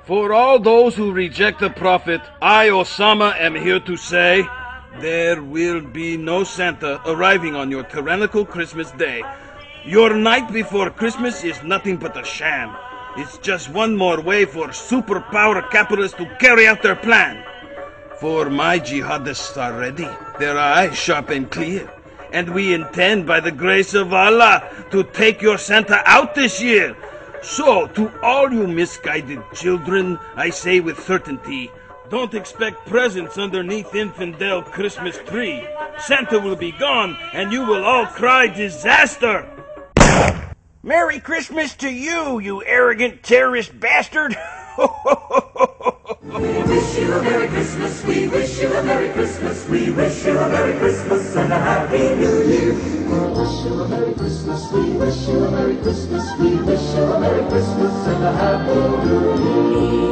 For all those who reject the prophet, I, Osama, am here to say, there will be no Santa arriving on your tyrannical Christmas day. Your night before Christmas is nothing but a sham. It's just one more way for superpower capitalists to carry out their plan. For my jihadists are ready, their eyes sharp and clear, and we intend, by the grace of Allah, to take your Santa out this year. So, to all you misguided children, I say with certainty, don't expect presents underneath Infidel Christmas tree. Santa will be gone, and you will all cry disaster! Merry Christmas to you, you arrogant terrorist bastard! We wish you a Merry Christmas, we wish you a Merry Christmas, we wish you a Merry Christmas and a Happy New Year. We wish you a Merry Christmas, we wish you a Merry Christmas, we wish you a Merry Christmas and a Happy New Year.